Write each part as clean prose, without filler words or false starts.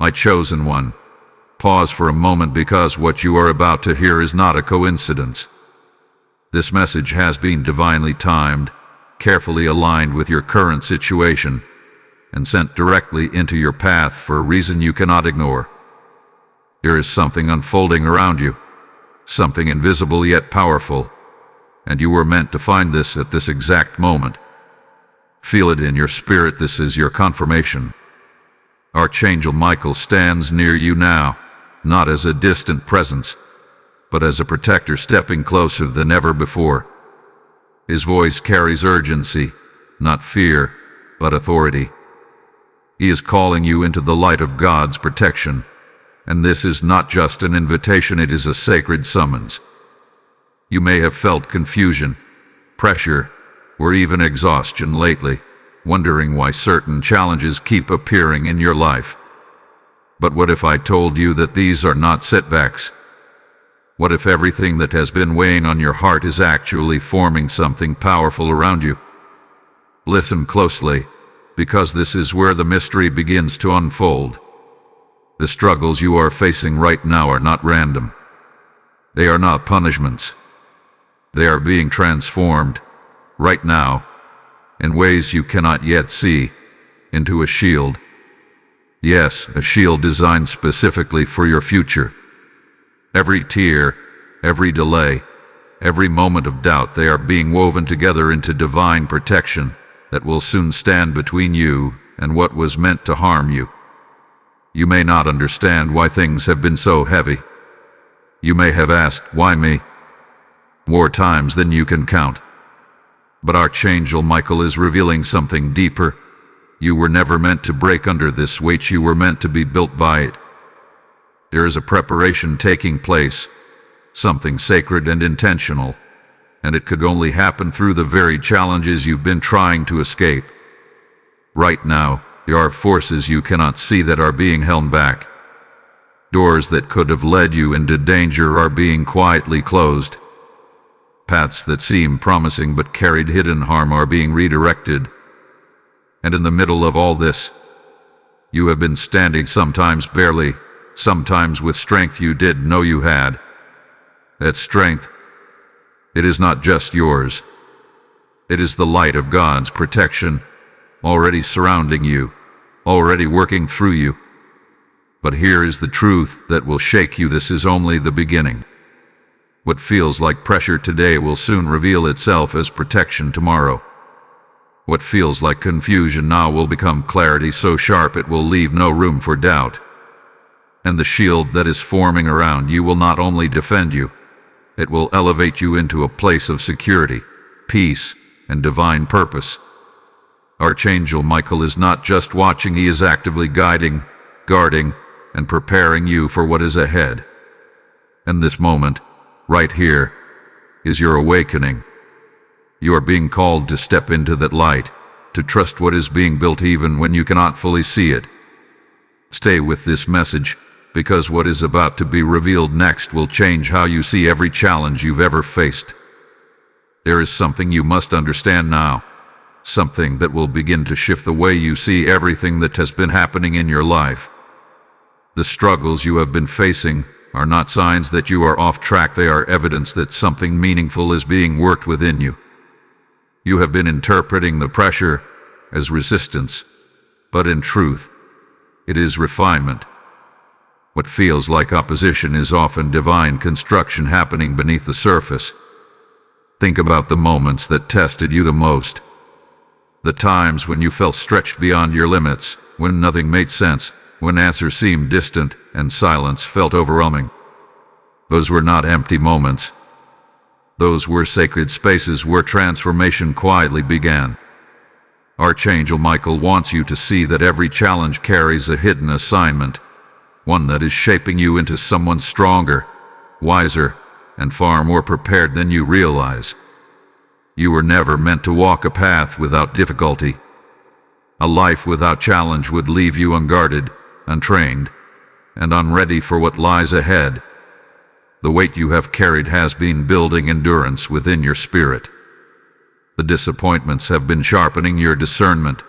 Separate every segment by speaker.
Speaker 1: My chosen one, pause for a moment because what you are about to hear is not a coincidence. This message has been divinely timed, carefully aligned with your current situation, and sent directly into your path for a reason you cannot ignore. There is something unfolding around you, something invisible yet powerful, and you were meant to find this at this exact moment. Feel it in your spirit. This is your confirmation. Archangel Michael stands near you now, not as a distant presence, but as a protector stepping closer than ever before. His voice carries urgency, not fear, but authority. He is calling you into the light of God's protection, and this is not just an invitation, it is a sacred summons. You may have felt confusion, pressure, or even exhaustion lately, wondering why certain challenges keep appearing in your life. But what if I told you that these are not setbacks? What if everything that has been weighing on your heart is actually forming something powerful around you? Listen closely, because this is where the mystery begins to unfold. The struggles you are facing right now are not random. They are not punishments. They are being transformed, right now, in ways you cannot yet see, into a shield. Yes, a shield designed specifically for your future. Every tear, every delay, every moment of doubt, they are being woven together into divine protection that will soon stand between you and what was meant to harm you. You may not understand why things have been so heavy. You may have asked, why me? More times than you can count. But Archangel Michael is revealing something deeper. You were never meant to break under this weight, you were meant to be built by it. There is a preparation taking place, something sacred and intentional, and it could only happen through the very challenges you've been trying to escape. Right now, there are forces you cannot see that are being held back. Doors that could have led you into danger are being quietly closed. Paths that seem promising but carried hidden harm are being redirected. And in the middle of all this, you have been standing, sometimes barely, sometimes with strength you didn't know you had. That strength, it is not just yours. It is the light of God's protection, already surrounding you, already working through you. But here is the truth that will shake you. This is only the beginning. What feels like pressure today will soon reveal itself as protection tomorrow. What feels like confusion now will become clarity so sharp it will leave no room for doubt. And the shield that is forming around you will not only defend you, it will elevate you into a place of security, peace, and divine purpose. Archangel Michael is not just watching, he is actively guiding, guarding, and preparing you for what is ahead. And this moment, right here, is your awakening. You are being called to step into that light, to trust what is being built even when you cannot fully see it. Stay with this message, because what is about to be revealed next will change how you see every challenge you've ever faced. There is something you must understand now, something that will begin to shift the way you see everything that has been happening in your life. The struggles you have been facing are not signs that you are off track, they are evidence that something meaningful is being worked within you. You have been interpreting the pressure as resistance, but in truth, it is refinement. What feels like opposition is often divine construction happening beneath the surface. Think about the moments that tested you the most. The times when you felt stretched beyond your limits, when nothing made sense, when answers seemed distant and silence felt overwhelming. Those were not empty moments. Those were sacred spaces where transformation quietly began. Archangel Michael wants you to see that every challenge carries a hidden assignment, one that is shaping you into someone stronger, wiser, and far more prepared than you realize. You were never meant to walk a path without difficulty. A life without challenge would leave you unguarded, untrained, and unready for what lies ahead. The weight you have carried has been building endurance within your spirit. The disappointments have been sharpening your discernment,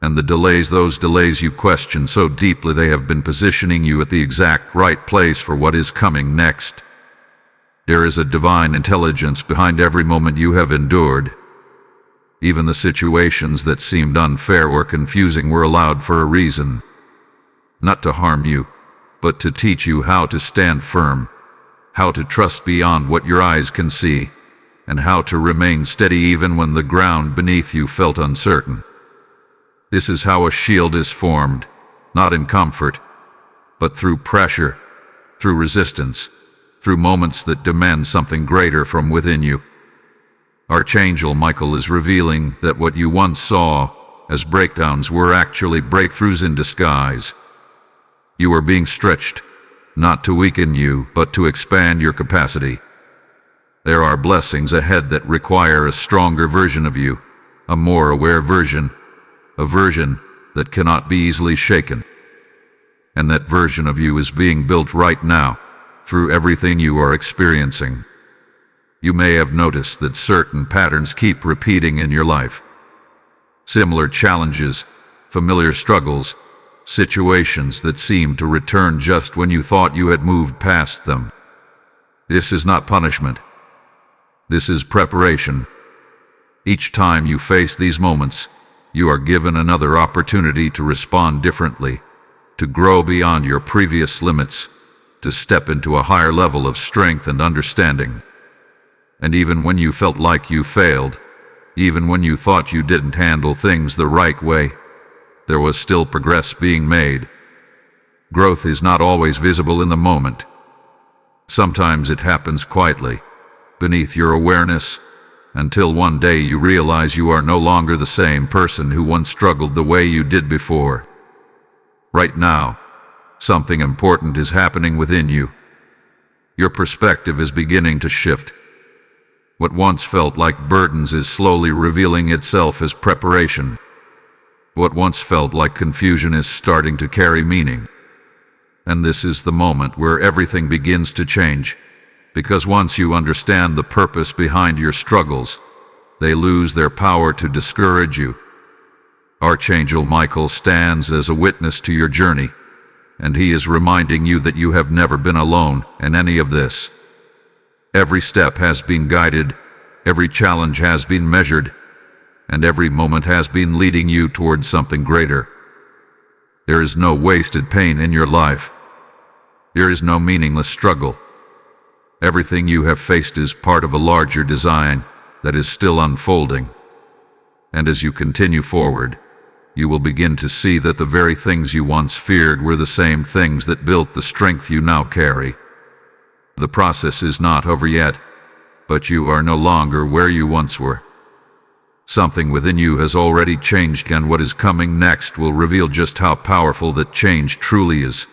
Speaker 1: And those delays you question so deeply, they have been positioning you at the exact right place for what is coming next. There is a divine intelligence behind every moment you have endured. Even the situations that seemed unfair or confusing were allowed for a reason. Not to harm you, but to teach you how to stand firm, how to trust beyond what your eyes can see, and how to remain steady even when the ground beneath you felt uncertain. This is how a shield is formed, not in comfort, but through pressure, through resistance, through moments that demand something greater from within you. Archangel Michael is revealing that what you once saw as breakdowns were actually breakthroughs in disguise. You are being stretched, not to weaken you, but to expand your capacity. There are blessings ahead that require a stronger version of you, a more aware version, a version that cannot be easily shaken. And that version of you is being built right now, through everything you are experiencing. You may have noticed that certain patterns keep repeating in your life. Similar challenges, familiar struggles, situations that seem to return just when you thought you had moved past them. This is not punishment. This is preparation. Each time you face these moments, you are given another opportunity to respond differently, to grow beyond your previous limits, to step into a higher level of strength and understanding. And even when you felt like you failed, even when you thought you didn't handle things the right way, there was still progress being made. Growth is not always visible in the moment. Sometimes it happens quietly, beneath your awareness, until one day you realize you are no longer the same person who once struggled the way you did before. Right now, something important is happening within you. Your perspective is beginning to shift. What once felt like burdens is slowly revealing itself as preparation. What once felt like confusion is starting to carry meaning. And this is the moment where everything begins to change. Because once you understand the purpose behind your struggles, they lose their power to discourage you. Archangel Michael stands as a witness to your journey, and he is reminding you that you have never been alone in any of this. Every step has been guided, every challenge has been measured, and every moment has been leading you towards something greater. There is no wasted pain in your life. There is no meaningless struggle. Everything you have faced is part of a larger design that is still unfolding. And as you continue forward, you will begin to see that the very things you once feared were the same things that built the strength you now carry. The process is not over yet, but you are no longer where you once were. Something within you has already changed, and what is coming next will reveal just how powerful that change truly is.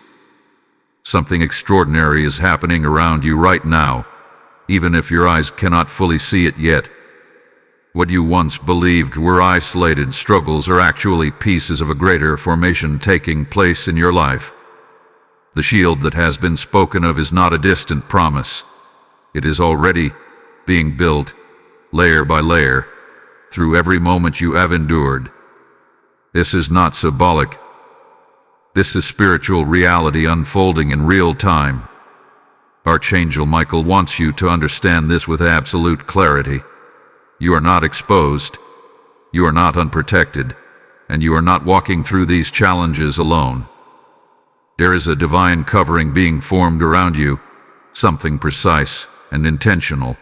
Speaker 1: Something extraordinary is happening around you right now, even if your eyes cannot fully see it yet. What you once believed were isolated struggles are actually pieces of a greater formation taking place in your life. The shield that has been spoken of is not a distant promise. It is already being built, layer by layer, through every moment you have endured. This is not symbolic. This is spiritual reality unfolding in real time. Archangel Michael wants you to understand this with absolute clarity. You are not exposed, you are not unprotected, and you are not walking through these challenges alone. There is a divine covering being formed around you, something precise and intentional.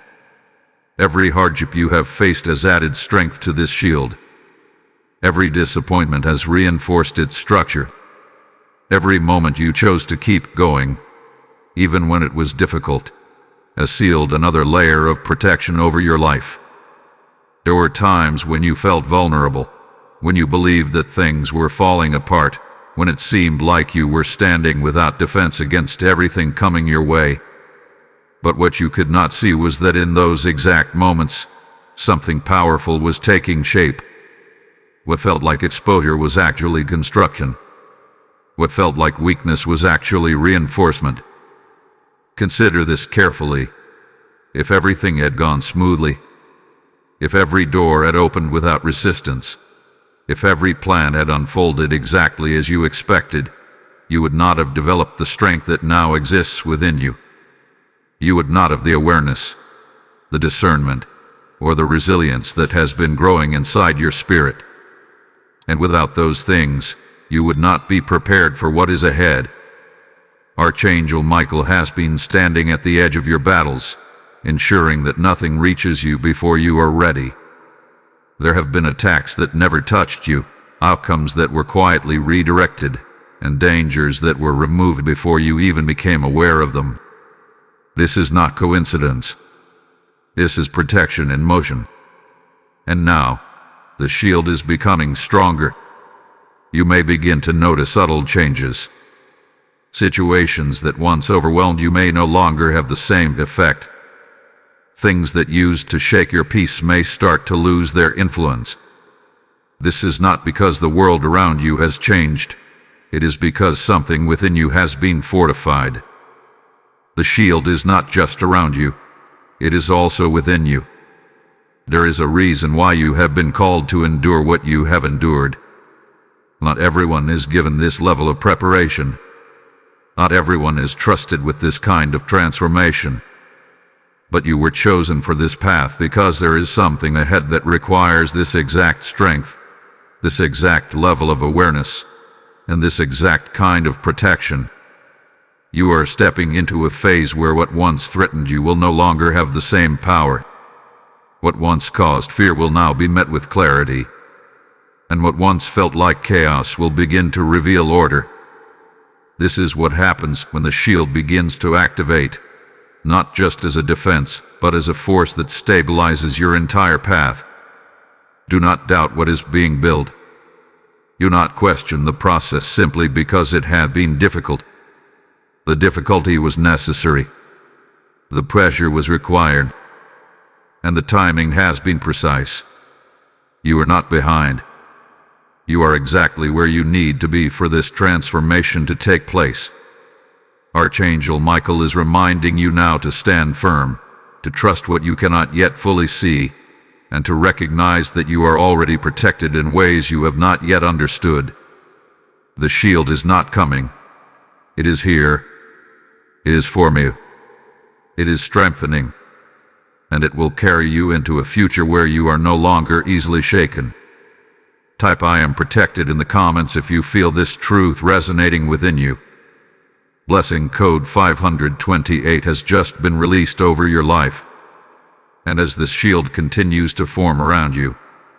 Speaker 1: Every hardship you have faced has added strength to this shield. Every disappointment has reinforced its structure. Every moment you chose to keep going, even when it was difficult, has sealed another layer of protection over your life. There were times when you felt vulnerable, when you believed that things were falling apart, when it seemed like you were standing without defense against everything coming your way. But what you could not see was that in those exact moments, something powerful was taking shape. What felt like exposure was actually construction. What felt like weakness was actually reinforcement. Consider this carefully. If everything had gone smoothly, if every door had opened without resistance, If every plan had unfolded exactly as you expected, you would not have developed the strength that now exists within you. You would not have the awareness, the discernment, or the resilience that has been growing inside your spirit. And without those things, you would not be prepared for what is ahead. Archangel Michael has been standing at the edge of your battles, ensuring that nothing reaches you before you are ready. There have been attacks that never touched you, outcomes that were quietly redirected, and dangers that were removed before you even became aware of them. This is not coincidence. This is protection in motion. And now, the shield is becoming stronger. You may begin to notice subtle changes. Situations that once overwhelmed you may no longer have the same effect. Things that used to shake your peace may start to lose their influence. This is not because the world around you has changed. It is because something within you has been fortified. The shield is not just around you. It is also within you. There is a reason why you have been called to endure what you have endured. Not everyone is given this level of preparation. Not everyone is trusted with this kind of transformation. But you were chosen for this path because there is something ahead that requires this exact strength, this exact level of awareness, and this exact kind of protection. You are stepping into a phase where what once threatened you will no longer have the same power. What once caused fear will now be met with clarity. And what once felt like chaos will begin to reveal order. This is what happens when the shield begins to activate, not just as a defense, but as a force that stabilizes your entire path. Do not doubt what is being built. Do not question the process simply because it had been difficult. The difficulty was necessary. The pressure was required. And the timing has been precise. You are not behind. You are exactly where you need to be for this transformation to take place. Archangel Michael is reminding you now to stand firm, to trust what you cannot yet fully see, and to recognize that you are already protected in ways you have not yet understood. The shield is not coming. It is here. It is for you. It is strengthening. And it will carry you into a future where you are no longer easily shaken. Type "I am protected" in the comments if you feel this truth resonating within you. Blessing code 528 has just been released over your life. And as this shield continues to form around you,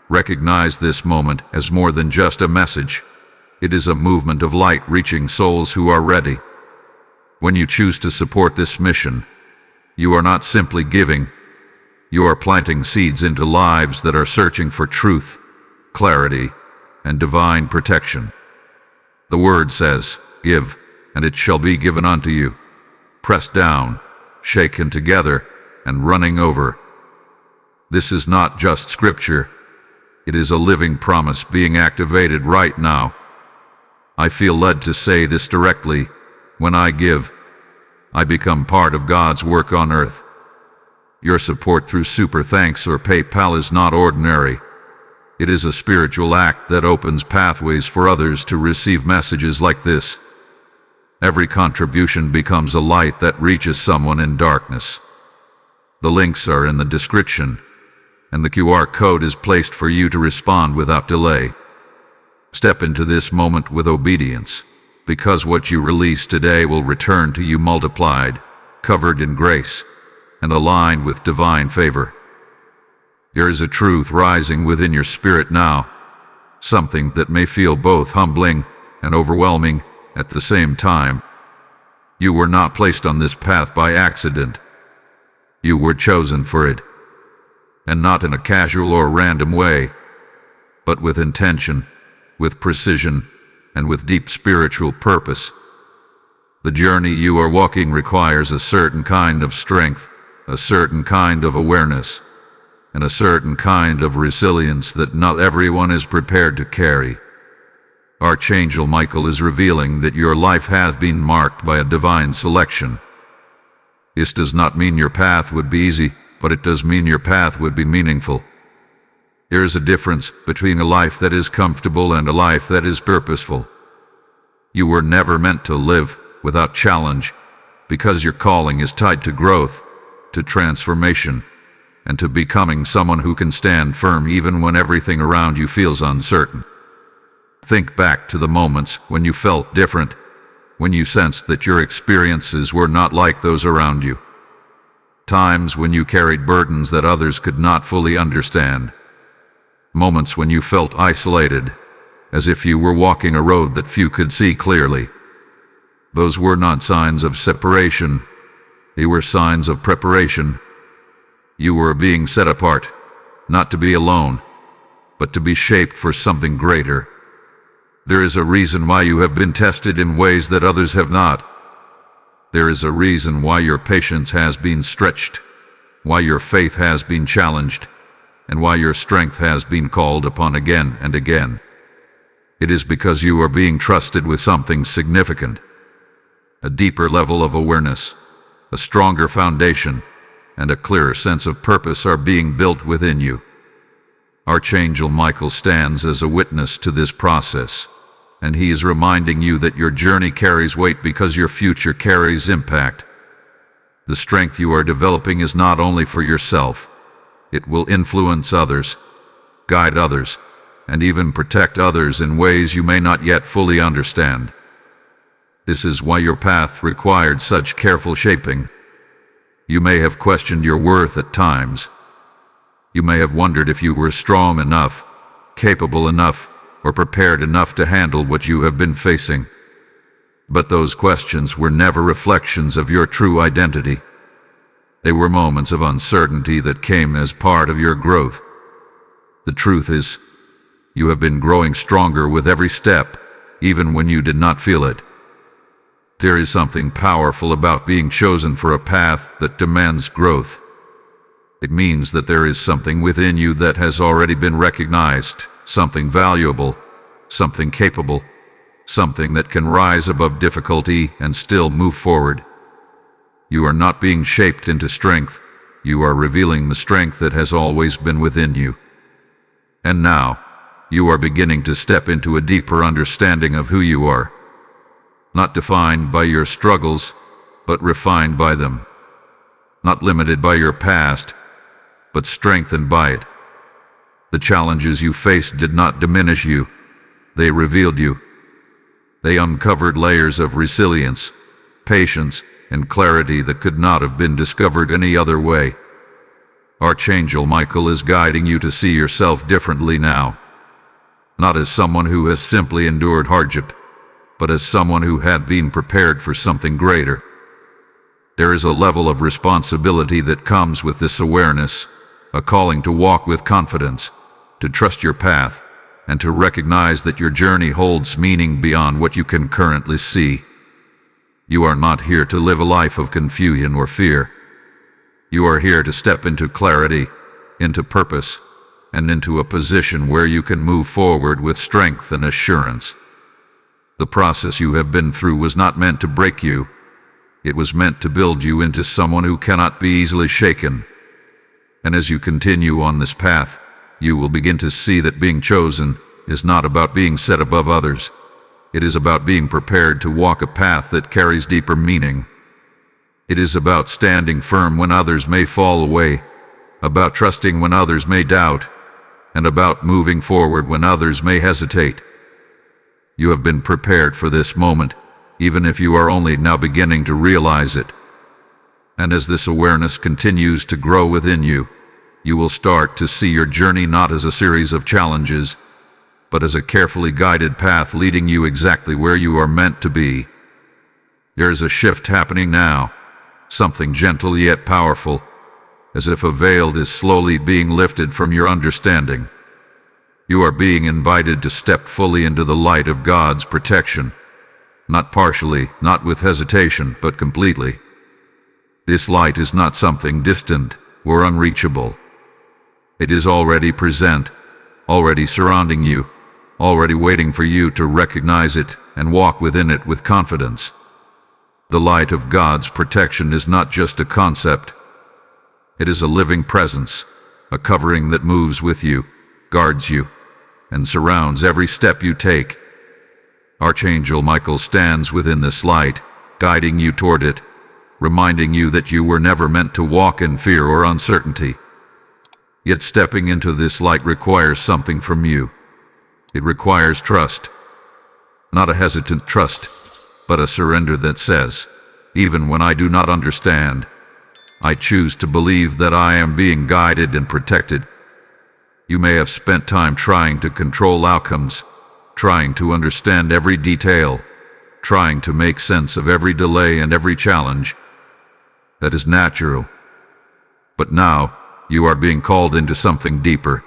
Speaker 1: recognize this moment as more than just a message. It is a movement of light reaching souls who are ready. When you choose to support this mission, you are not simply giving. You are planting seeds into lives that are searching for truth, clarity, and divine protection. The word says, "Give, and it shall be given unto you, pressed down, shaken together, and running over." This is not just scripture. It is a living promise being activated right now. I feel led to say this directly. When I give, I become part of God's work on earth. Your support through Super Thanks or PayPal is not ordinary. It is a spiritual act that opens pathways for others to receive messages like this. Every contribution becomes a light that reaches someone in darkness. The links are in the description, and the QR code is placed for you to respond without delay. Step into this moment with obedience, because what you release today will return to you multiplied, covered in grace, and aligned with divine favor. There is a truth rising within your spirit now, something that may feel both humbling and overwhelming at the same time. You were not placed on this path by accident. You were chosen for it, and not in a casual or random way, but with intention, with precision, and with deep spiritual purpose. The journey you are walking requires a certain kind of strength, a certain kind of awareness, and a certain kind of resilience that not everyone is prepared to carry. Archangel Michael is revealing that your life has been marked by a divine selection. This does not mean your path would be easy, but it does mean your path would be meaningful. There is a difference between a life that is comfortable and a life that is purposeful. You were never meant to live without challenge, because your calling is tied to growth, to transformation, and to becoming someone who can stand firm even when everything around you feels uncertain. Think back to the moments when you felt different, when you sensed that your experiences were not like those around you. Times when you carried burdens that others could not fully understand. Moments when you felt isolated, as if you were walking a road that few could see clearly. Those were not signs of separation, they were signs of preparation. You were being set apart, not to be alone, but to be shaped for something greater. There is a reason why you have been tested in ways that others have not. There is a reason why your patience has been stretched, why your faith has been challenged, and why your strength has been called upon again and again. It is because you are being trusted with something significant. A deeper level of awareness, a stronger foundation, and a clearer sense of purpose are being built within you. Archangel Michael stands as a witness to this process, and he is reminding you that your journey carries weight because your future carries impact. The strength you are developing is not only for yourself. It will influence others, guide others, and even protect others in ways you may not yet fully understand. This is why your path required such careful shaping. You may have questioned your worth at times. You may have wondered if you were strong enough, capable enough, or prepared enough to handle what you have been facing. But those questions were never reflections of your true identity. They were moments of uncertainty that came as part of your growth. The truth is, you have been growing stronger with every step, even when you did not feel it. There is something powerful about being chosen for a path that demands growth. It means that there is something within you that has already been recognized, something valuable, something capable, something that can rise above difficulty and still move forward. You are not being shaped into strength, you are revealing the strength that has always been within you. And now, you are beginning to step into a deeper understanding of who you are. Not defined by your struggles, but refined by them. Not limited by your past, but strengthened by it. The challenges you faced did not diminish you, they revealed you. They uncovered layers of resilience, patience, and clarity that could not have been discovered any other way. Archangel Michael is guiding you to see yourself differently now. Not as someone who has simply endured hardship, but as someone who had been prepared for something greater. There is a level of responsibility that comes with this awareness, a calling to walk with confidence, to trust your path, and to recognize that your journey holds meaning beyond what you can currently see. You are not here to live a life of confusion or fear. You are here to step into clarity, into purpose, and into a position where you can move forward with strength and assurance. The process you have been through was not meant to break you. It was meant to build you into someone who cannot be easily shaken. And as you continue on this path, you will begin to see that being chosen is not about being set above others. It is about being prepared to walk a path that carries deeper meaning. It is about standing firm when others may fall away, about trusting when others may doubt, and about moving forward when others may hesitate. You have been prepared for this moment, even if you are only now beginning to realize it. And as this awareness continues to grow within you, you will start to see your journey not as a series of challenges, but as a carefully guided path leading you exactly where you are meant to be. There is a shift happening now, something gentle yet powerful, as if a veil is slowly being lifted from your understanding. You are being invited to step fully into the light of God's protection, not partially, not with hesitation, but completely. This light is not something distant or unreachable. It is already present, already surrounding you, already waiting for you to recognize it and walk within it with confidence. The light of God's protection is not just a concept. It is a living presence, a covering that moves with you, guards you, and surrounds every step you take. Archangel Michael stands within this light, guiding you toward it, reminding you that you were never meant to walk in fear or uncertainty. Yet stepping into this light requires something from you. It requires trust. Not a hesitant trust, but a surrender that says, even when I do not understand, I choose to believe that I am being guided and protected. You may have spent time trying to control outcomes, trying to understand every detail, trying to make sense of every delay and every challenge. That is natural. But now, you are being called into something deeper.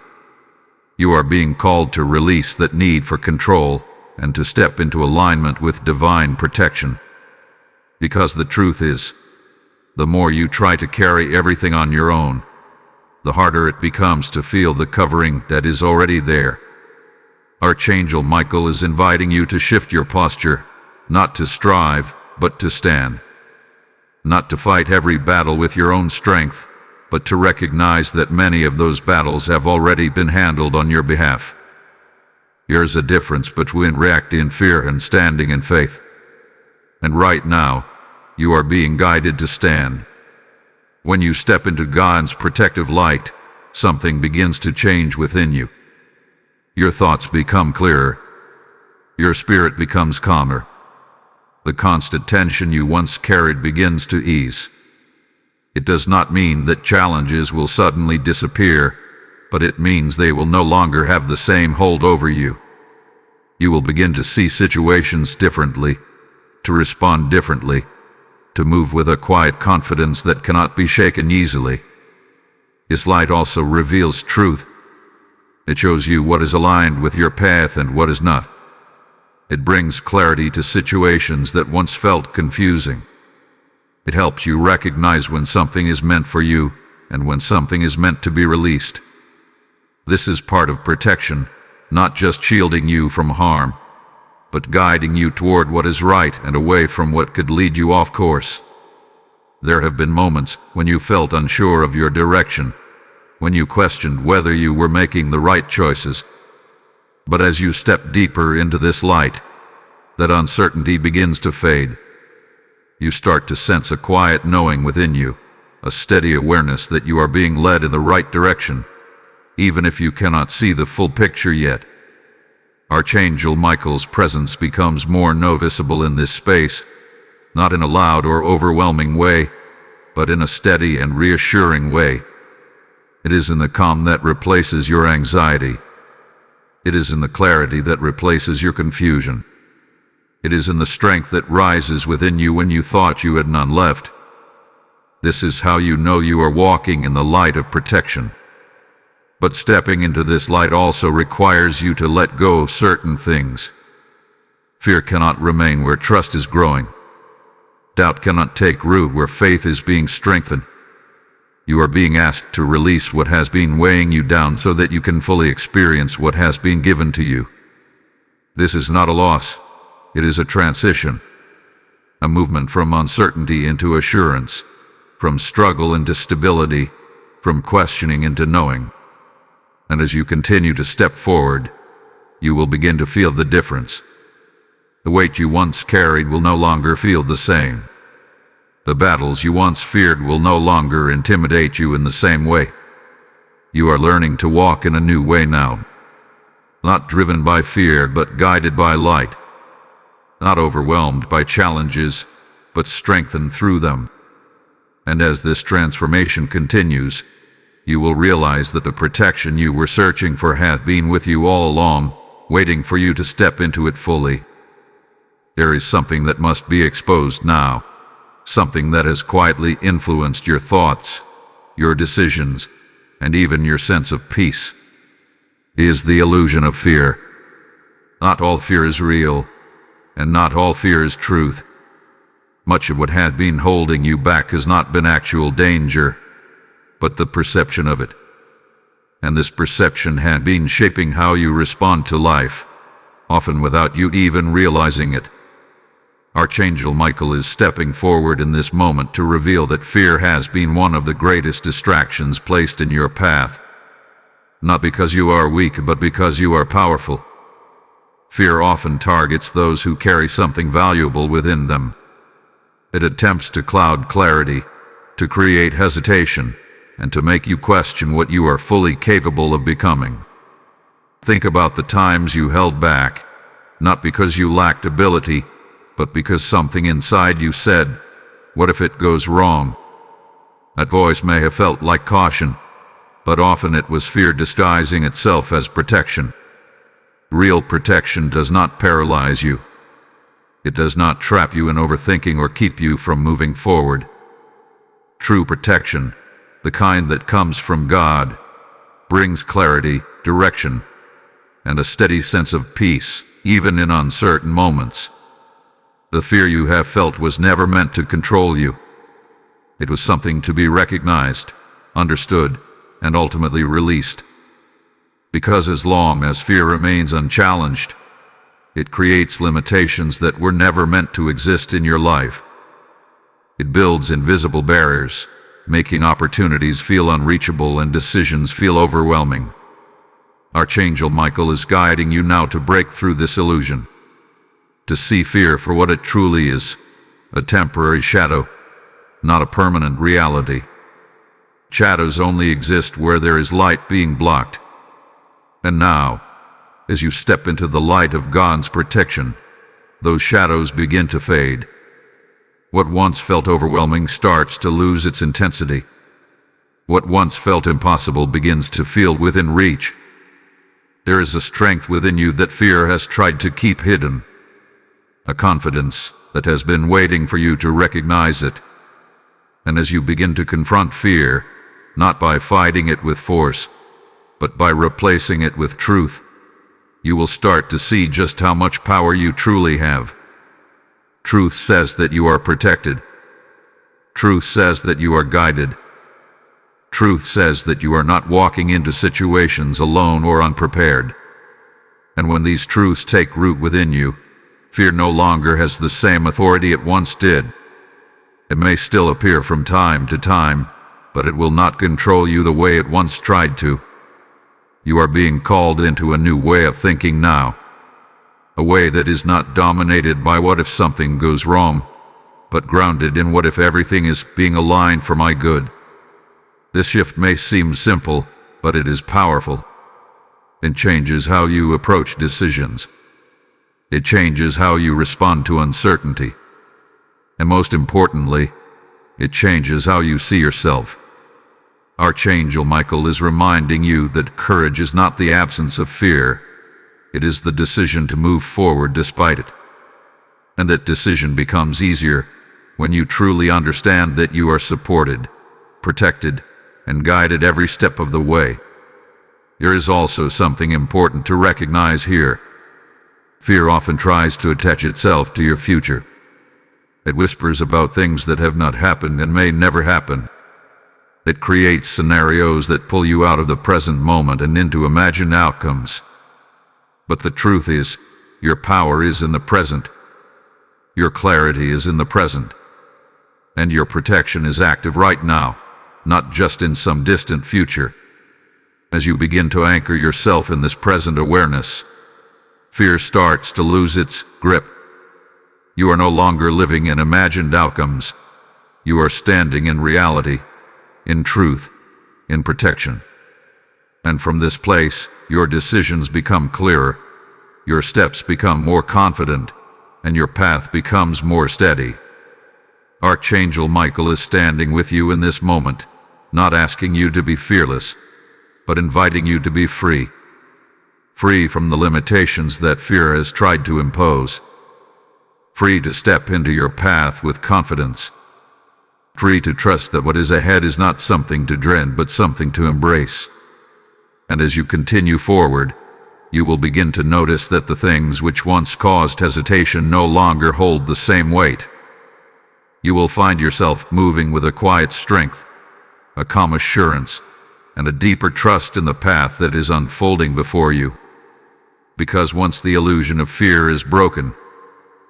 Speaker 1: You are being called to release that need for control and to step into alignment with divine protection. Because the truth is, the more you try to carry everything on your own, the harder it becomes to feel the covering that is already there. Archangel Michael is inviting you to shift your posture, not to strive, but to stand. Not to fight every battle with your own strength, but to recognize that many of those battles have already been handled on your behalf. Here's a difference between reacting in fear and standing in faith. And right now, you are being guided to stand. When you step into God's protective light, something begins to change within you. Your thoughts become clearer. Your spirit becomes calmer. The constant tension you once carried begins to ease. It does not mean that challenges will suddenly disappear, but it means they will no longer have the same hold over you. You will begin to see situations differently, to respond differently, to move with a quiet confidence that cannot be shaken easily. His light also reveals truth. It shows you what is aligned with your path and what is not. It brings clarity to situations that once felt confusing. It helps you recognize when something is meant for you and when something is meant to be released. This is part of protection, not just shielding you from harm, but guiding you toward what is right and away from what could lead you off course. There have been moments when you felt unsure of your direction, when you questioned whether you were making the right choices. But as you step deeper into this light, that uncertainty begins to fade. You start to sense a quiet knowing within you, a steady awareness that you are being led in the right direction, even if you cannot see the full picture yet. Archangel Michael's presence becomes more noticeable in this space, not in a loud or overwhelming way, but in a steady and reassuring way. It is in the calm that replaces your anxiety. It is in the clarity that replaces your confusion. It is in the strength that rises within you when you thought you had none left. This is how you know you are walking in the light of protection. But stepping into this light also requires you to let go of certain things. Fear cannot remain where trust is growing. Doubt cannot take root where faith is being strengthened. You are being asked to release what has been weighing you down so that you can fully experience what has been given to you. This is not a loss. It is a transition. A movement from uncertainty into assurance, from struggle into stability, from questioning into knowing. And as you continue to step forward, you will begin to feel the difference. The weight you once carried will no longer feel the same. The battles you once feared will no longer intimidate you in the same way. You are learning to walk in a new way now. Not driven by fear, but guided by light. Not overwhelmed by challenges, but strengthened through them. And as this transformation continues, you will realize that the protection you were searching for hath been with you all along, waiting for you to step into it fully. There is something that must be exposed now, something that has quietly influenced your thoughts, your decisions, and even your sense of peace. It is the illusion of fear. Not all fear is real, and not all fear is truth. Much of what has been holding you back has not been actual danger, but the perception of it. And this perception has been shaping how you respond to life, often without you even realizing it. Archangel Michael is stepping forward in this moment to reveal that fear has been one of the greatest distractions placed in your path. not because you are weak, but because you are powerful. Fear often targets those who carry something valuable within them. It attempts to cloud clarity, to create hesitation, and to make you question what you are fully capable of becoming. Think about the times you held back, not because you lacked ability, but because something inside you said, "What if it goes wrong?" That voice may have felt like caution, but often it was fear disguising itself as protection. Real protection does not paralyze you. It does not trap you in overthinking or keep you from moving forward. True protection, the kind that comes from God, brings clarity, direction, and a steady sense of peace, even in uncertain moments. The fear you have felt was never meant to control you. It was something to be recognized, understood, and ultimately released. Because as long as fear remains unchallenged, it creates limitations that were never meant to exist in your life. It builds invisible barriers, making opportunities feel unreachable and decisions feel overwhelming. Archangel Michael is guiding you now to break through this illusion, to see fear for what it truly is, a temporary shadow, not a permanent reality. Shadows only exist where there is light being blocked. And now, as you step into the light of God's protection, those shadows begin to fade. What once felt overwhelming starts to lose its intensity. What once felt impossible begins to feel within reach. There is a strength within you that fear has tried to keep hidden, a confidence that has been waiting for you to recognize it. And as you begin to confront fear, not by fighting it with force, but by replacing it with truth, you will start to see just how much power you truly have. Truth says that you are protected. Truth says that you are guided. Truth says that you are not walking into situations alone or unprepared. And when these truths take root within you, fear no longer has the same authority it once did. It may still appear from time to time, but it will not control you the way it once tried to. You are being called into a new way of thinking now, a way that is not dominated by what if something goes wrong, but grounded in what if everything is being aligned for my good. This shift may seem simple, but it is powerful. It changes how you approach decisions. It changes how you respond to uncertainty. And most importantly, it changes how you see yourself. Archangel Michael is reminding you that courage is not the absence of fear. It is the decision to move forward despite it. And that decision becomes easier when you truly understand that you are supported, protected, and guided every step of the way. There is also something important to recognize here. Fear often tries to attach itself to your future. It whispers about things that have not happened and may never happen. It creates scenarios that pull you out of the present moment and into imagined outcomes. But the truth is, your power is in the present. Your clarity is in the present. And your protection is active right now, not just in some distant future. As you begin to anchor yourself in this present awareness, fear starts to lose its grip. You are no longer living in imagined outcomes. You are standing in reality, in truth, in protection. And from this place, your decisions become clearer, your steps become more confident, and your path becomes more steady. Archangel Michael is standing with you in this moment, not asking you to be fearless, but inviting you to be free. Free from the limitations that fear has tried to impose. Free to step into your path with confidence. Free to trust that what is ahead is not something to dread, but something to embrace. And as you continue forward, you will begin to notice that the things which once caused hesitation no longer hold the same weight. You will find yourself moving with a quiet strength, a calm assurance, and a deeper trust in the path that is unfolding before you. Because once the illusion of fear is broken,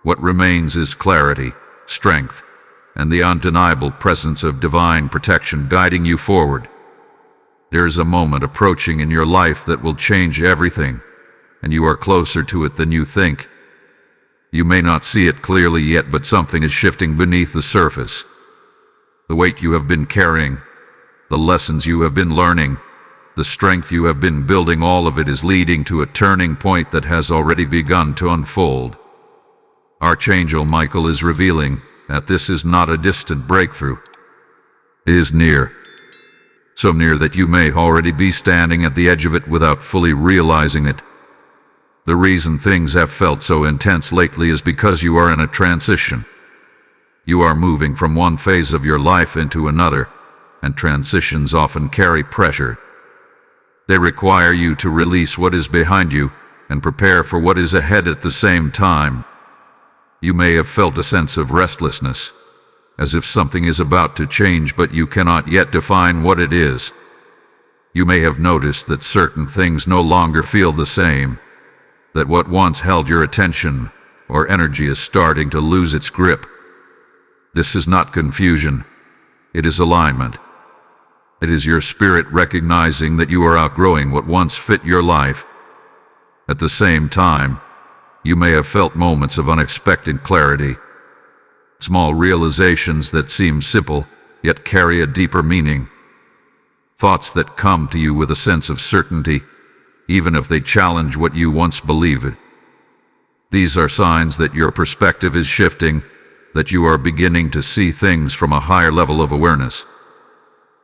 Speaker 1: what remains is clarity, strength, and the undeniable presence of divine protection guiding you forward. There is a moment approaching in your life that will change everything, and you are closer to it than you think. You may not see it clearly yet, but something is shifting beneath the surface. The weight you have been carrying, the lessons you have been learning, the strength you have been building, all of it is leading to a turning point that has already begun to unfold. Archangel Michael is revealing that this is not a distant breakthrough. It is near. So near that you may already be standing at the edge of it without fully realizing it. The reason things have felt so intense lately is because you are in a transition. You are moving from one phase of your life into another, and transitions often carry pressure. They require you to release what is behind you and prepare for what is ahead at the same time. You may have felt a sense of restlessness, as if something is about to change, but you cannot yet define what it is. You may have noticed that certain things no longer feel the same, that what once held your attention or energy is starting to lose its grip. This is not confusion, it is alignment. It is your spirit recognizing that you are outgrowing what once fit your life. At the same time, you may have felt moments of unexpected clarity. Small realizations that seem simple, yet carry a deeper meaning. Thoughts that come to you with a sense of certainty, even if they challenge what you once believed. These are signs that your perspective is shifting, that you are beginning to see things from a higher level of awareness.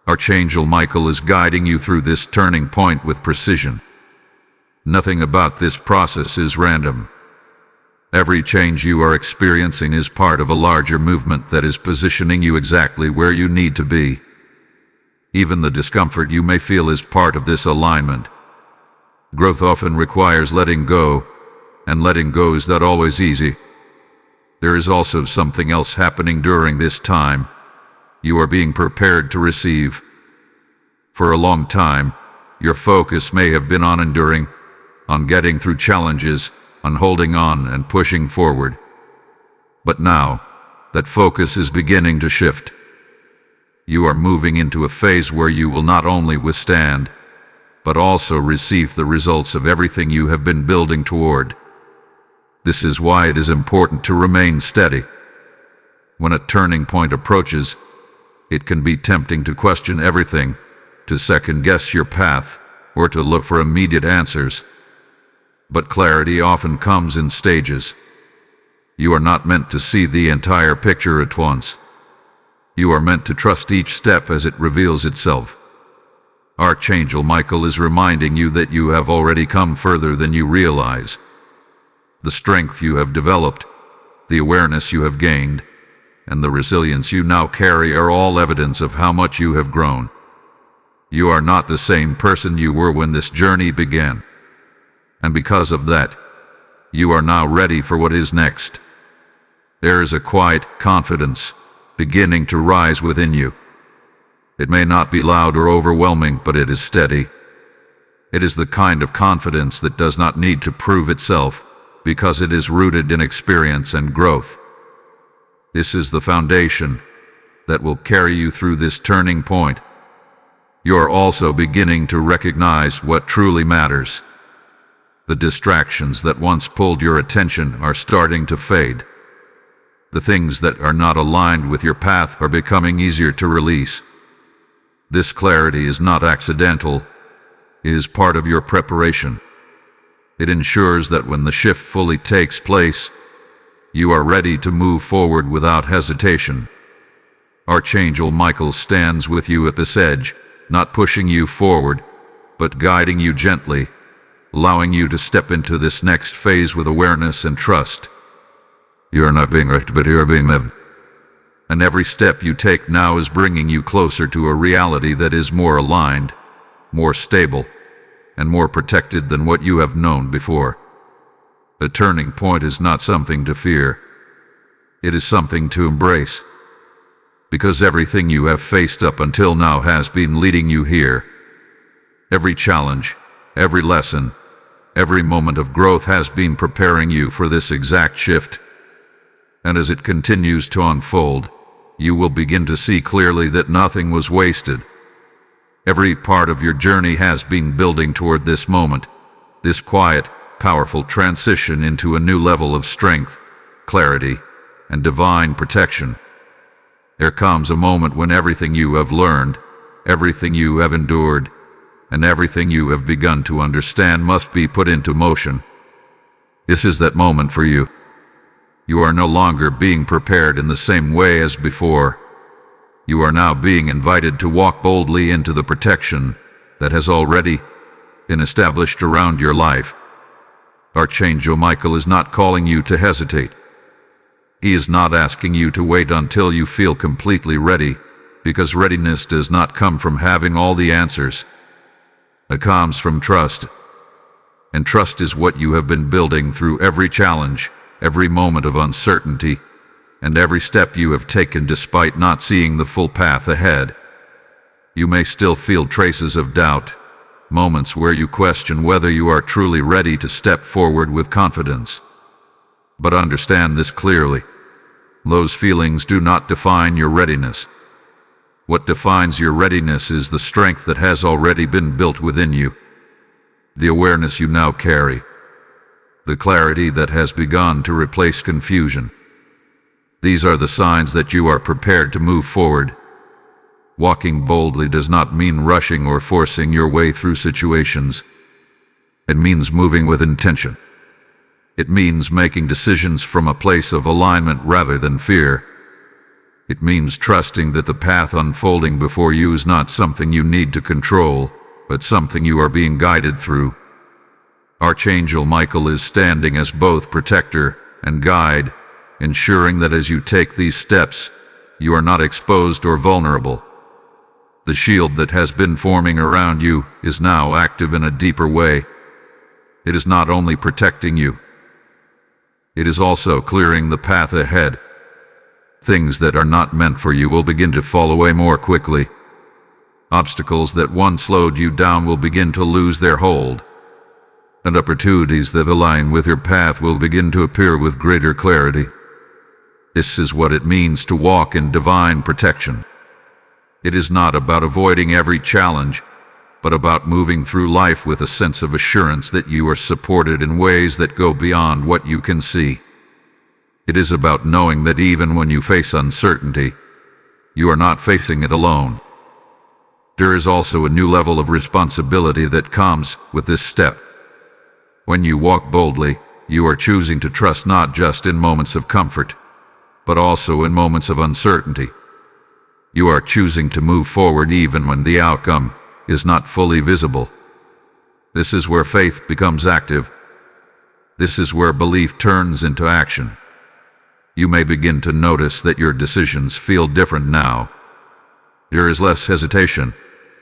Speaker 1: Archangel Michael is guiding you through this turning point with precision. Nothing about this process is random. Every change you are experiencing is part of a larger movement that is positioning you exactly where you need to be. Even the discomfort you may feel is part of this alignment. Growth often requires letting go, and letting go is not always easy. There is also something else happening during this time. You are being prepared to receive. For a long time, your focus may have been on enduring, on getting through challenges, on holding on and pushing forward. But now, that focus is beginning to shift. You are moving into a phase where you will not only withstand, but also receive the results of everything you have been building toward. This is why it is important to remain steady. When a turning point approaches, it can be tempting to question everything, to second-guess your path, or to look for immediate answers. But clarity often comes in stages. You are not meant to see the entire picture at once. You are meant to trust each step as it reveals itself. Archangel Michael is reminding you that you have already come further than you realize. The strength you have developed, the awareness you have gained, and the resilience you now carry are all evidence of how much you have grown. You are not the same person you were when this journey began. And because of that, you are now ready for what is next. There is a quiet confidence beginning to rise within you. It may not be loud or overwhelming, but it is steady. It is the kind of confidence that does not need to prove itself, because it is rooted in experience and growth. This is the foundation that will carry you through this turning point. You are also beginning to recognize what truly matters. The distractions that once pulled your attention are starting to fade. The things that are not aligned with your path are becoming easier to release. This clarity is not accidental. It is part of your preparation. It ensures that when the shift fully takes place, you are ready to move forward without hesitation. Archangel Michael stands with you at this edge, not pushing you forward, but guiding you gently, allowing you to step into this next phase with awareness and trust. You are not being wrecked, but you are being lived. And every step you take now is bringing you closer to a reality that is more aligned, more stable, and more protected than what you have known before. A turning point is not something to fear. It is something to embrace. Because everything you have faced up until now has been leading you here. Every challenge, every lesson, every moment of growth has been preparing you for this exact shift. And as it continues to unfold, you will begin to see clearly that nothing was wasted. Every part of your journey has been building toward this moment, this quiet, powerful transition into a new level of strength, clarity, and divine protection. There comes a moment when everything you have learned, everything you have endured, and everything you have begun to understand must be put into motion. This is that moment for you. You are no longer being prepared in the same way as before. You are now being invited to walk boldly into the protection that has already been established around your life. Archangel Michael is not calling you to hesitate. He is not asking you to wait until you feel completely ready, because readiness does not come from having all the answers. It comes from trust. And trust is what you have been building through every challenge, every moment of uncertainty, and every step you have taken despite not seeing the full path ahead. You may still feel traces of doubt, moments where you question whether you are truly ready to step forward with confidence. But understand this clearly. Those feelings do not define your readiness. What defines your readiness is the strength that has already been built within you, the awareness you now carry, the clarity that has begun to replace confusion. These are the signs that you are prepared to move forward. Walking boldly does not mean rushing or forcing your way through situations. It means moving with intention. It means making decisions from a place of alignment rather than fear. It means trusting that the path unfolding before you is not something you need to control, but something you are being guided through. Archangel Michael is standing as both protector and guide, ensuring that as you take these steps, you are not exposed or vulnerable. The shield that has been forming around you is now active in a deeper way. It is not only protecting you, it is also clearing the path ahead. Things that are not meant for you will begin to fall away more quickly. Obstacles that once slowed you down will begin to lose their hold, and opportunities that align with your path will begin to appear with greater clarity. This is what it means to walk in divine protection. It is not about avoiding every challenge, but about moving through life with a sense of assurance that you are supported in ways that go beyond what you can see. It is about knowing that even when you face uncertainty, you are not facing it alone. There is also a new level of responsibility that comes with this step. When you walk boldly, you are choosing to trust not just in moments of comfort, but also in moments of uncertainty. You are choosing to move forward even when the outcome is not fully visible. This is where faith becomes active. This is where belief turns into action. You may begin to notice that your decisions feel different now. There is less hesitation,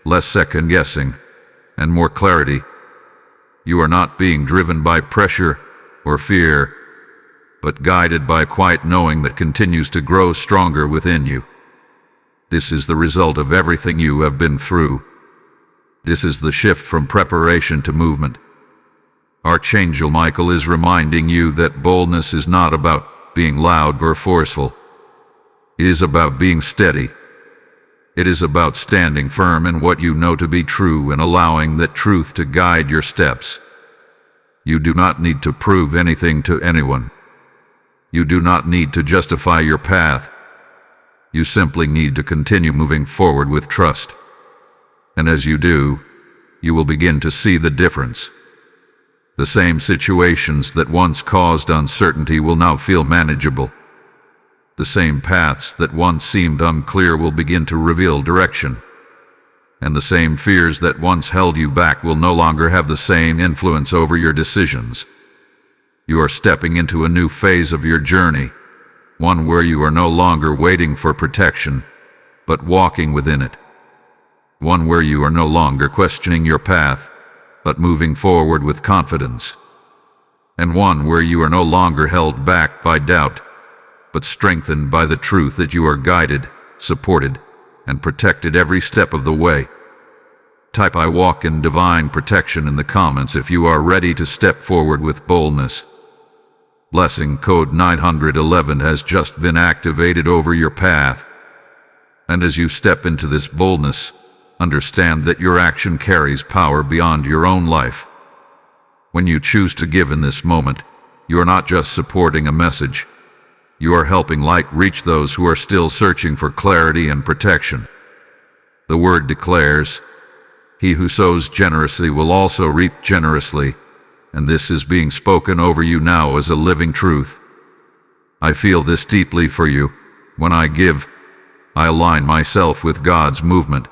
Speaker 1: less second-guessing, and more clarity. You are not being driven by pressure or fear, but guided by a quiet knowing that continues to grow stronger within you. This is the result of everything you have been through. This is the shift from preparation to movement. Archangel Michael is reminding you that boldness is not about being loud or forceful. It is about being steady. It is about standing firm in what you know to be true and allowing that truth to guide your steps. You do not need to prove anything to anyone. You do not need to justify your path. You simply need to continue moving forward with trust. And as you do, you will begin to see the difference. The same situations that once caused uncertainty will now feel manageable. The same paths that once seemed unclear will begin to reveal direction. And the same fears that once held you back will no longer have the same influence over your decisions. You are stepping into a new phase of your journey, one where you are no longer waiting for protection, but walking within it. One where you are no longer questioning your path, but moving forward with confidence. And one where you are no longer held back by doubt, but strengthened by the truth that you are guided, supported, and protected every step of the way. Type "I walk in divine protection" in the comments if you are ready to step forward with boldness. Blessing code 911 has just been activated over your path. And as you step into this boldness, understand that your action carries power beyond your own life. When you choose to give in this moment, you are not just supporting a message. You are helping light reach those who are still searching for clarity and protection. The word declares, "He who sows generously will also reap generously," and this is being spoken over you now as a living truth. I feel this deeply for you. When I give, I align myself with God's movement.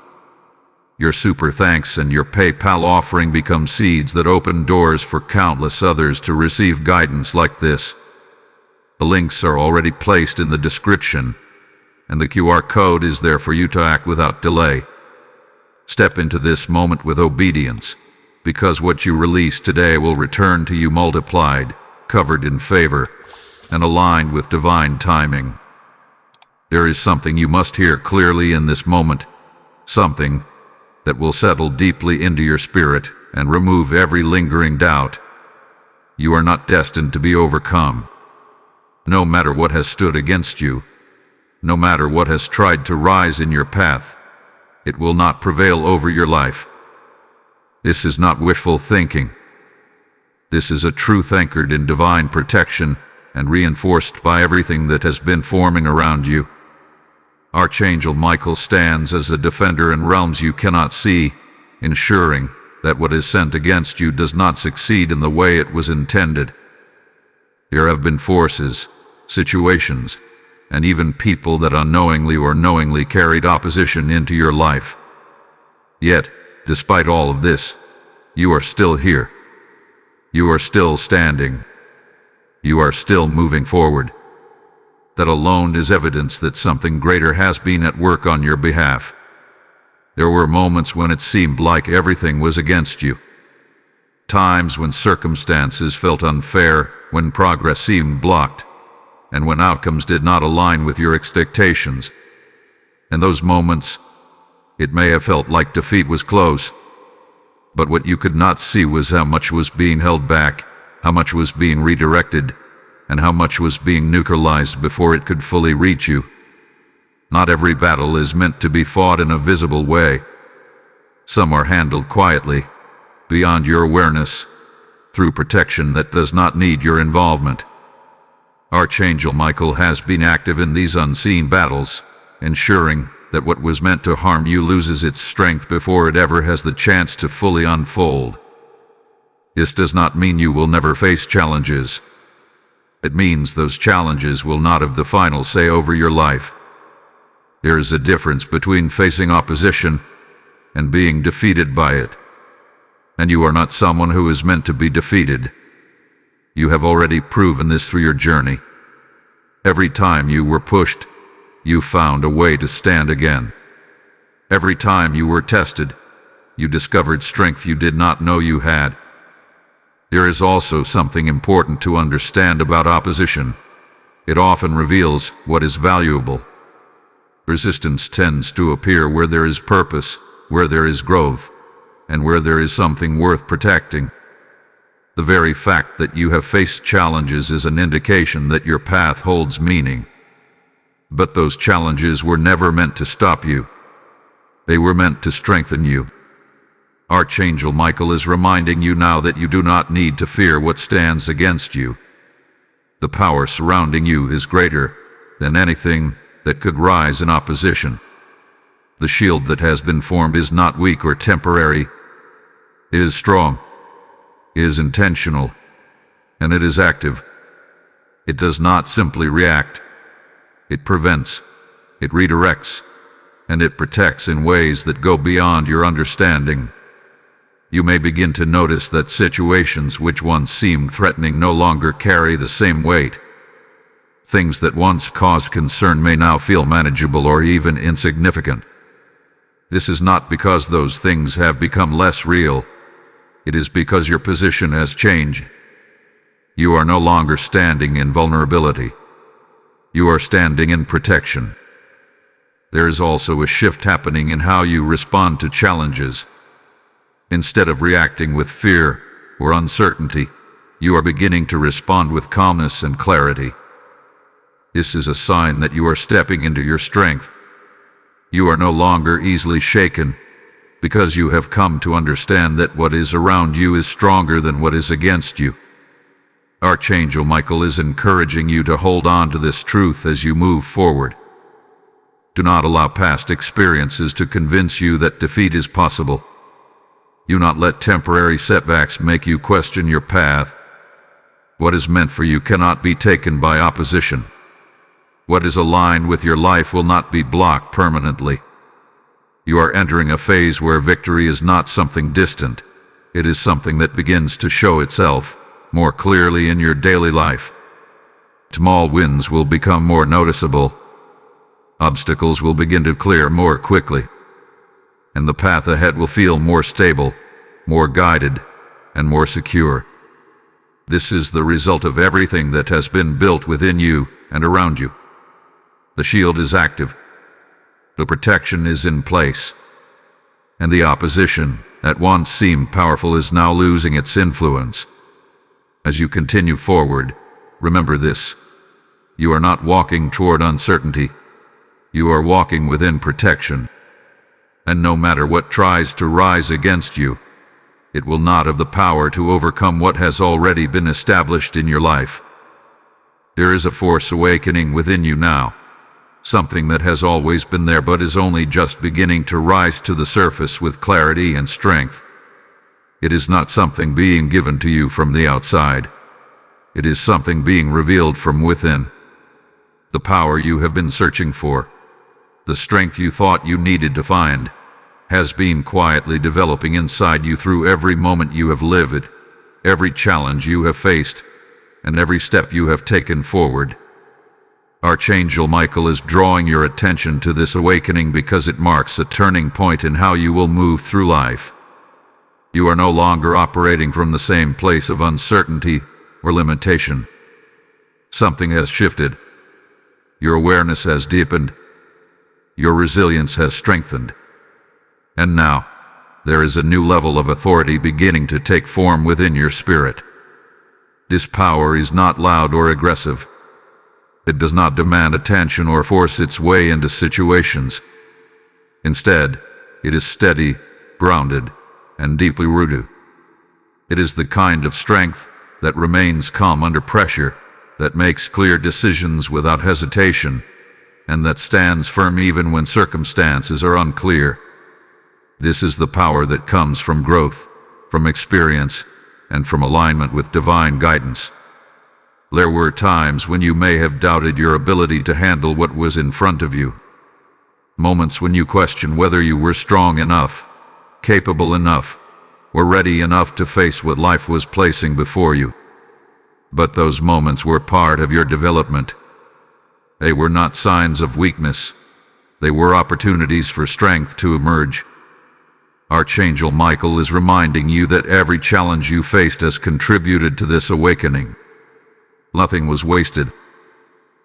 Speaker 1: Your super thanks and your PayPal offering become seeds that open doors for countless others to receive guidance like this. The links are already placed in the description, and the QR code is there for you to act without delay. Step into this moment with obedience, because what you release today will return to you multiplied, covered in favor, and aligned with divine timing. There is something you must hear clearly in this moment, something that will settle deeply into your spirit and remove every lingering doubt. You are not destined to be overcome. No matter what has stood against you, no matter what has tried to rise in your path, it will not prevail over your life. This is not wishful thinking. This is a truth anchored in divine protection and reinforced by everything that has been forming around you. Archangel Michael stands as a defender in realms you cannot see, ensuring that what is sent against you does not succeed in the way it was intended. There have been forces, situations, and even people that unknowingly or knowingly carried opposition into your life. Yet, despite all of this, you are still here. You are still standing. You are still moving forward. That alone is evidence that something greater has been at work on your behalf. There were moments when it seemed like everything was against you. Times when circumstances felt unfair, when progress seemed blocked, and when outcomes did not align with your expectations. In those moments, it may have felt like defeat was close, but what you could not see was how much was being held back, how much was being redirected, and how much was being neutralized before it could fully reach you. Not every battle is meant to be fought in a visible way. Some are handled quietly, beyond your awareness, through protection that does not need your involvement. Archangel Michael has been active in these unseen battles, ensuring that what was meant to harm you loses its strength before it ever has the chance to fully unfold. This does not mean you will never face challenges. It means those challenges will not have the final say over your life. There is a difference between facing opposition and being defeated by it. And you are not someone who is meant to be defeated. You have already proven this through your journey. Every time you were pushed, you found a way to stand again. Every time you were tested, you discovered strength you did not know you had. There is also something important to understand about opposition. It often reveals what is valuable. Resistance tends to appear where there is purpose, where there is growth, and where there is something worth protecting. The very fact that you have faced challenges is an indication that your path holds meaning. But those challenges were never meant to stop you. They were meant to strengthen you. Archangel Michael is reminding you now that you do not need to fear what stands against you. The power surrounding you is greater than anything that could rise in opposition. The shield that has been formed is not weak or temporary. It is strong, it is intentional, and it is active. It does not simply react. It prevents, it redirects, and it protects in ways that go beyond your understanding. You may begin to notice that situations which once seemed threatening no longer carry the same weight. Things that once caused concern may now feel manageable or even insignificant. This is not because those things have become less real. It is because your position has changed. You are no longer standing in vulnerability. You are standing in protection. There is also a shift happening in how you respond to challenges. Instead of reacting with fear or uncertainty, you are beginning to respond with calmness and clarity. This is a sign that you are stepping into your strength. You are no longer easily shaken. because you have come to understand that what is around you is stronger than what is against you. Archangel Michael is encouraging you to hold on to this truth as you move forward. Do not allow past experiences to convince you that defeat is possible. Do not let temporary setbacks make you question your path. What is meant for you cannot be taken by opposition. What is aligned with your life will not be blocked permanently. You are entering a phase where victory is not something distant. It is something that begins to show itself more clearly in your daily life. Small wins will become more noticeable. Obstacles will begin to clear more quickly. And the path ahead will feel more stable, more guided, and more secure. This is the result of everything that has been built within you and around you. The shield is active. The protection is in place. And the opposition, that once seemed powerful, is now losing its influence. As you continue forward, remember this. You are not walking toward uncertainty. You are walking within protection. And no matter what tries to rise against you, it will not have the power to overcome what has already been established in your life. There is a force awakening within you now, something that has always been there but is only just beginning to rise to the surface with clarity and strength. It is not something being given to you from the outside. It is something being revealed from within. The power you have been searching for, the strength you thought you needed to find, has been quietly developing inside you through every moment you have lived, every challenge you have faced, and every step you have taken forward. Archangel Michael is drawing your attention to this awakening because it marks a turning point in how you will move through life. You are no longer operating from the same place of uncertainty or limitation. Something has shifted. Your awareness has deepened. Your resilience has strengthened. And now, there is a new level of authority beginning to take form within your spirit. This power is not loud or aggressive. It does not demand attention or force its way into situations. Instead, it is steady, grounded, and deeply rooted. It is the kind of strength that remains calm under pressure, that makes clear decisions without hesitation, and that stands firm even when circumstances are unclear. This is the power that comes from growth, from experience, and from alignment with divine guidance. There were times when you may have doubted your ability to handle what was in front of you. Moments when you questioned whether you were strong enough, capable enough, or ready enough to face what life was placing before you. But those moments were part of your development. They were not signs of weakness. They were opportunities for strength to emerge. Archangel Michael is reminding you that every challenge you faced has contributed to this awakening. Nothing was wasted.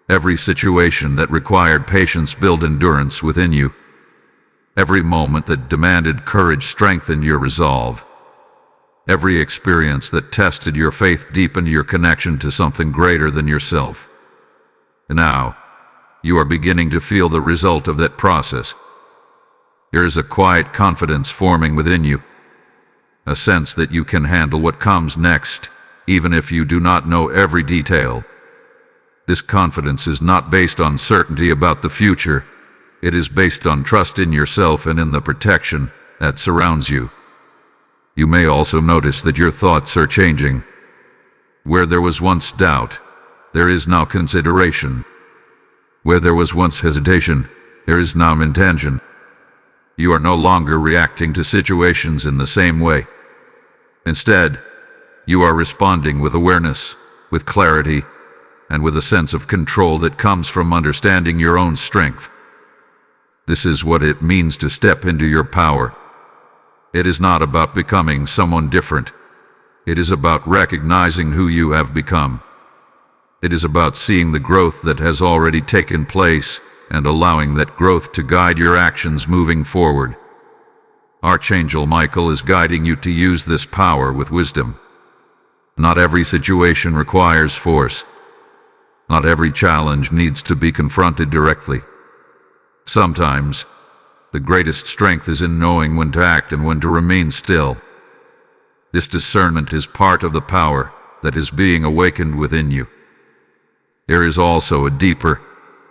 Speaker 1: Every situation that required patience built endurance within you. Every moment that demanded courage strengthened your resolve. Every experience that tested your faith deepened your connection to something greater than yourself. And now, you are beginning to feel the result of that process. There is a quiet confidence forming within you, a sense that you can handle what comes next, even if you do not know every detail. This confidence is not based on certainty about the future. It is based on trust in yourself and in the protection that surrounds you. You may also notice that your thoughts are changing. Where there was once doubt, there is now consideration. Where there was once hesitation, there is now intention. You are no longer reacting to situations in the same way. Instead, you are responding with awareness, with clarity, and with a sense of control that comes from understanding your own strength. This is what it means to step into your power. It is not about becoming someone different. It is about recognizing who you have become. It is about seeing the growth that has already taken place and allowing that growth to guide your actions moving forward. Archangel Michael is guiding you to use this power with wisdom. Not every situation requires force. Not every challenge needs to be confronted directly. Sometimes, The greatest strength is in knowing when to act and when to remain still. This discernment is part of the power that is being awakened within you. There is also a deeper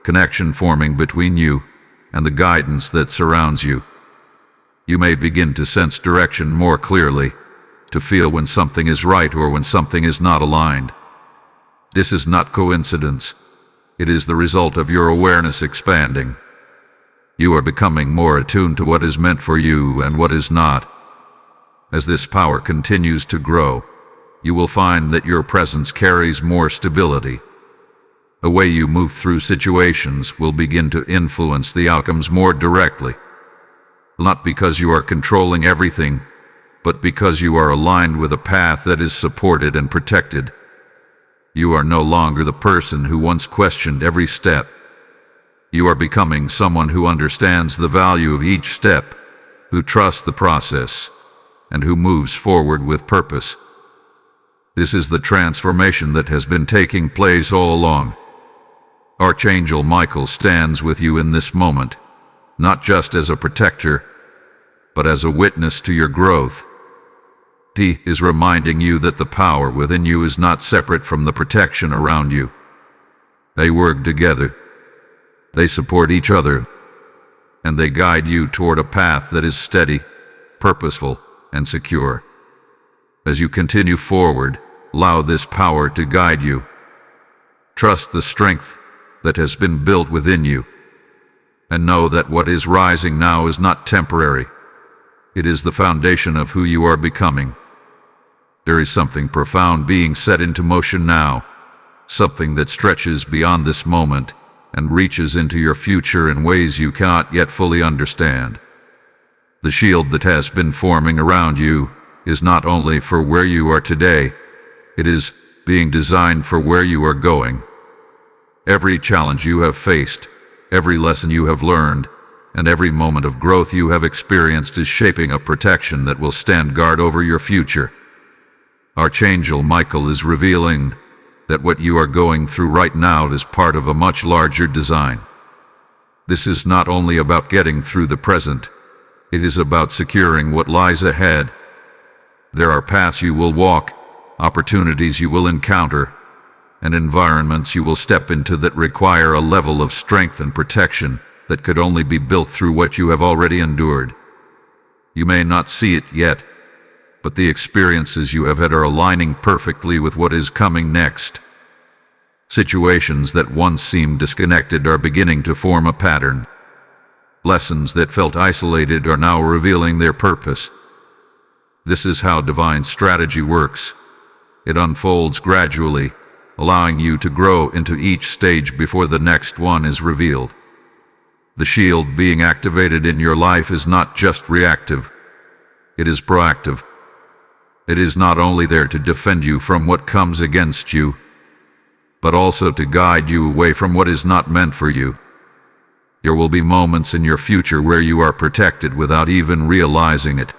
Speaker 1: connection forming between you and the guidance that surrounds you. You may begin to sense direction more clearly, to feel when something is right or when something is not aligned. This is not coincidence. It is the result of your awareness expanding. You are becoming more attuned to what is meant for you and what is not. As this power continues to grow, you will find that your presence carries more stability. The way you move through situations will begin to influence the outcomes more directly. Not because you are controlling everything, but because you are aligned with a path that is supported and protected. You are no longer the person who once questioned every step. You are becoming someone who understands the value of each step, who trusts the process, and who moves forward with purpose. This is the transformation that has been taking place all along. Archangel Michael stands with you in this moment, not just as a protector, but as a witness to your growth. He is reminding you that the power within you is not separate from the protection around you. They work together. They support each other, and they guide you toward a path that is steady, purposeful, and secure. As you continue forward, allow this power to guide you. Trust the strength that has been built within you, and know that what is rising now is not temporary. It is the foundation of who you are becoming. There is something profound being set into motion now, something that stretches beyond this moment and reaches into your future in ways you cannot yet fully understand. The shield that has been forming around you is not only for where you are today, it is being designed for where you are going. Every challenge you have faced, every lesson you have learned, and every moment of growth you have experienced is shaping a protection that will stand guard over your future. Archangel Michael is revealing that what you are going through right now is part of a much larger design. This is not only about getting through the present, it is about securing what lies ahead. There are paths you will walk, opportunities you will encounter, and environments you will step into that require a level of strength and protection that could only be built through what you have already endured. You may not see it yet, but the experiences you have had are aligning perfectly with what is coming next. Situations that once seemed disconnected are beginning to form a pattern. Lessons that felt isolated are now revealing their purpose. This is how divine strategy works. It unfolds gradually, allowing you to grow into each stage before the next one is revealed. The shield being activated in your life is not just reactive, it is proactive. It is not only there to defend you from what comes against you, but also to guide you away from what is not meant for you. There will be moments in your future where you are protected without even realizing it.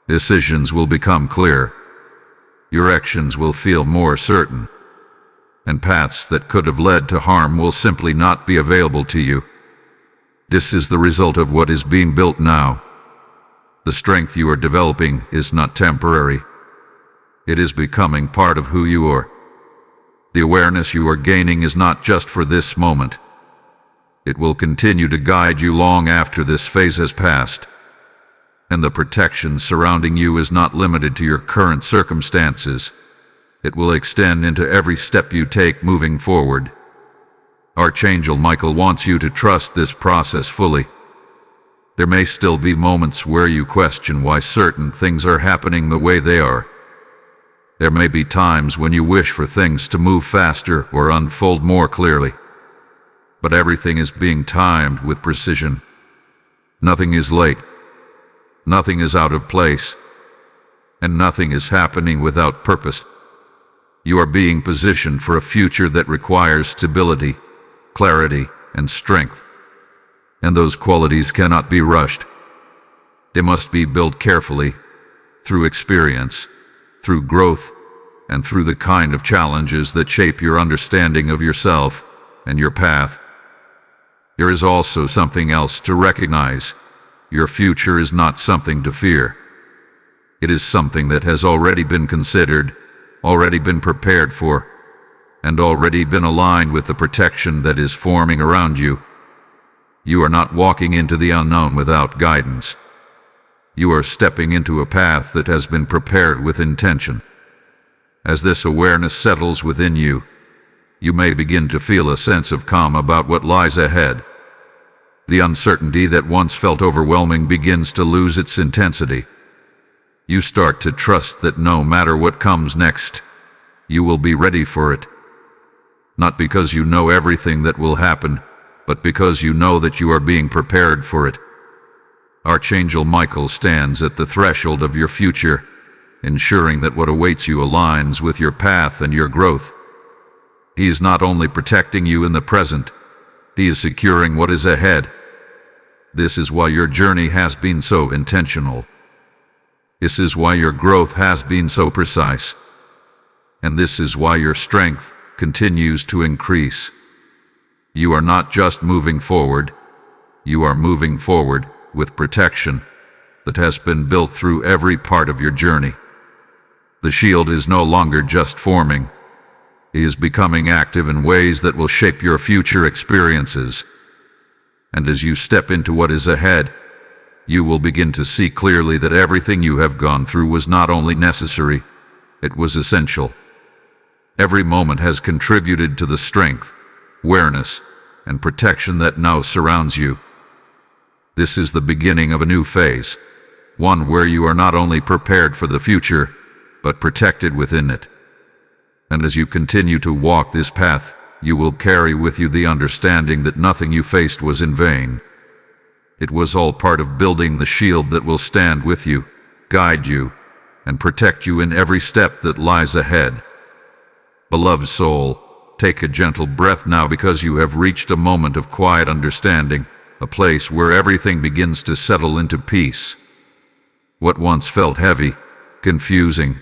Speaker 1: Decisions will become clear. Your actions will feel more certain, and paths that could have led to harm will simply not be available to you. This is the result of what is being built now. The strength you are developing is not temporary. It is becoming part of who you are. The awareness you are gaining is not just for this moment. It will continue to guide you long after this phase has passed. And the protection surrounding you is not limited to your current circumstances. It will extend into every step you take moving forward. Archangel Michael wants you to trust this process fully. There may still be moments where you question why certain things are happening the way they are. There may be times when you wish for things to move faster or unfold more clearly. But everything is being timed with precision. Nothing is late. Nothing is out of place. And nothing is happening without purpose. You are being positioned for a future that requires stability, clarity, and strength. And those qualities cannot be rushed. They must be built carefully, through experience, through growth, and through the kind of challenges that shape your understanding of yourself and your path. There is also something else to recognize. Your future is not something to fear. It is something that has already been considered, already been prepared for, and already been aligned with the protection that is forming around you. You are not walking into the unknown without guidance. You are stepping into a path that has been prepared with intention. As this awareness settles within you, you may begin to feel a sense of calm about what lies ahead. The uncertainty that once felt overwhelming begins to lose its intensity. You start to trust that no matter what comes next, you will be ready for it. Not because you know everything that will happen, but because you know that you are being prepared for it. Archangel Michael stands at the threshold of your future, ensuring that what awaits you aligns with your path and your growth. He is not only protecting you in the present, he is securing what is ahead. This is why your journey has been so intentional. This is why your growth has been so precise. And this is why your strength continues to increase. You are not just moving forward, you are moving forward with protection that has been built through every part of your journey. The shield is no longer just forming, it is becoming active in ways that will shape your future experiences. And as you step into what is ahead, you will begin to see clearly that everything you have gone through was not only necessary, it was essential. Every moment has contributed to the strength, awareness, and protection that now surrounds you. This is the beginning of a new phase, one where you are not only prepared for the future, but protected within it. And as you continue to walk this path, you will carry with you the understanding that nothing you faced was in vain. It was all part of building the shield that will stand with you, guide you, and protect you in every step that lies ahead. Beloved soul, take a gentle breath now because you have reached a moment of quiet understanding, a place where everything begins to settle into peace. What once felt heavy, confusing,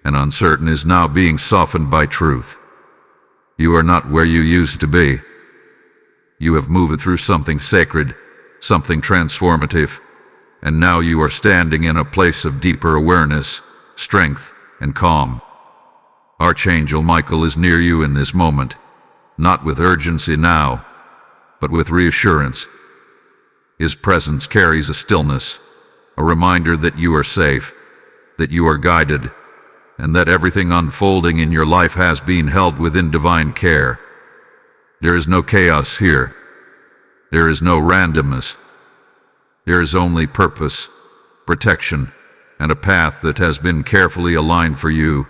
Speaker 1: and uncertain is now being softened by truth. You are not where you used to be. You have moved through something sacred, something transformative, and now you are standing in a place of deeper awareness, strength, and calm. Archangel Michael is near you in this moment, not with urgency now, but with reassurance. His presence carries a stillness, a reminder that you are safe, that you are guided, and that everything unfolding in your life has been held within divine care. There is no chaos here. There is no randomness. There is only purpose, protection, and a path that has been carefully aligned for you.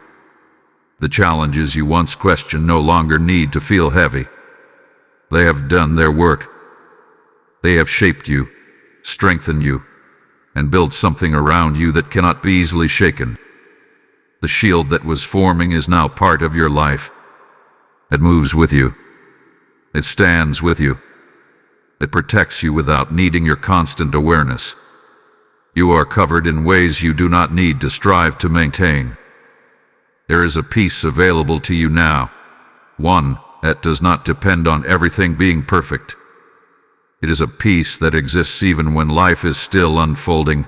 Speaker 1: The challenges you once questioned no longer need to feel heavy. They have done their work. They have shaped you, strengthened you, and built something around you that cannot be easily shaken. The shield that was forming is now part of your life. It moves with you. It stands with you. It protects you without needing your constant awareness. You are covered in ways you do not need to strive to maintain. There is a peace available to you now, one that does not depend on everything being perfect. It is a peace that exists even when life is still unfolding,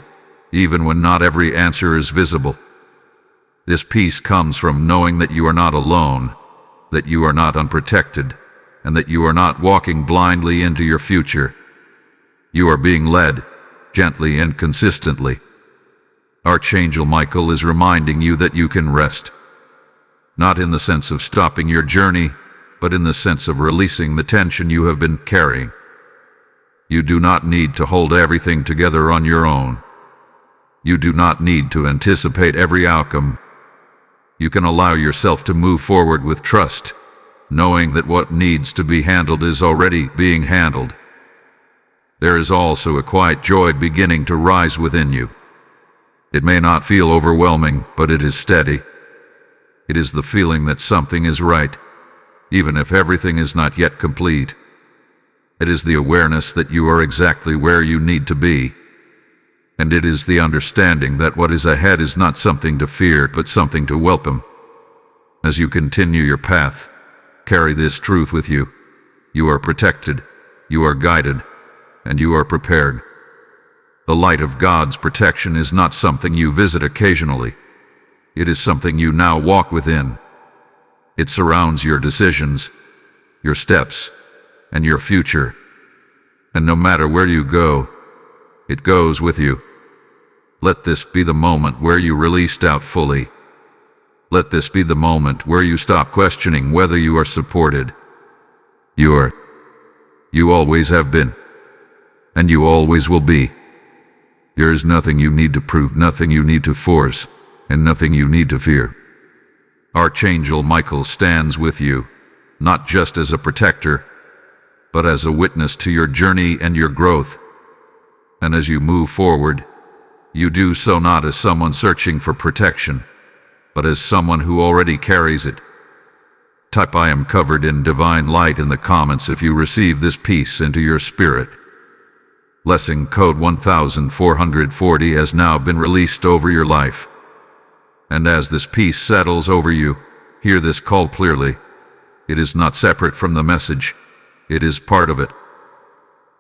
Speaker 1: even when not every answer is visible. This peace comes from knowing that you are not alone, that you are not unprotected, and that you are not walking blindly into your future. You are being led, gently and consistently. Archangel Michael is reminding you that you can rest. Not in the sense of stopping your journey, but in the sense of releasing the tension you have been carrying. You do not need to hold everything together on your own. You do not need to anticipate every outcome. You can allow yourself to move forward with trust, knowing that what needs to be handled is already being handled. There is also a quiet joy beginning to rise within you. It may not feel overwhelming, but it is steady. It is the feeling that something is right, even if everything is not yet complete. It is the awareness that you are exactly where you need to be. And it is the understanding that what is ahead is not something to fear, but something to welcome. As you continue your path, carry this truth with you. You are protected, you are guided, and you are prepared. The light of God's protection is not something you visit occasionally. It is something you now walk within. It surrounds your decisions, your steps, and your future. And no matter where you go, it goes with you. Let this be the moment where you release doubt fully. Let this be the moment where you stop questioning whether you are supported. You always have been, and you always will be. There is nothing you need to prove, nothing you need to force, and nothing you need to fear. Archangel Michael stands with you, not just as a protector, but as a witness to your journey and your growth. And as you move forward, you do so not as someone searching for protection, but as someone who already carries it. Type "I am covered in divine light" in the comments if you receive this peace into your spirit. Blessing code 1440 has now been released over your life. And as this peace settles over you, hear this call clearly. It is not separate from the message. It is part of it.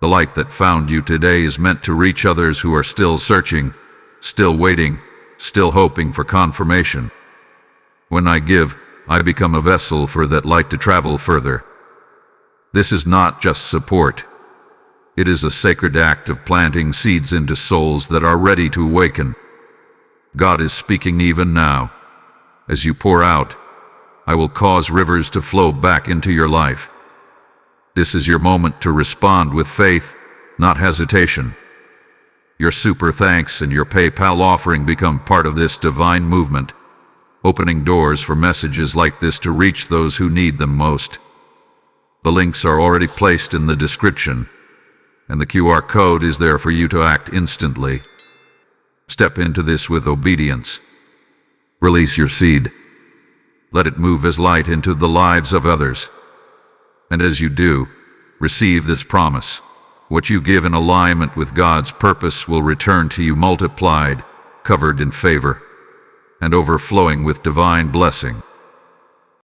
Speaker 1: The light that found you today is meant to reach others who are still searching, still waiting, still hoping for confirmation. When I give, I become a vessel for that light to travel further. This is not just support. It is a sacred act of planting seeds into souls that are ready to awaken. God is speaking even now. As you pour out, I will cause rivers to flow back into your life. This is your moment to respond with faith, not hesitation. Your super thanks and your PayPal offering become part of this divine movement, opening doors for messages like this to reach those who need them most. The links are already placed in the description, and the QR code is there for you to act instantly. Step into this with obedience. Release your seed. Let it move as light into the lives of others. And as you do, receive this promise. What you give in alignment with God's purpose will return to you multiplied, covered in favor, and overflowing with divine blessing.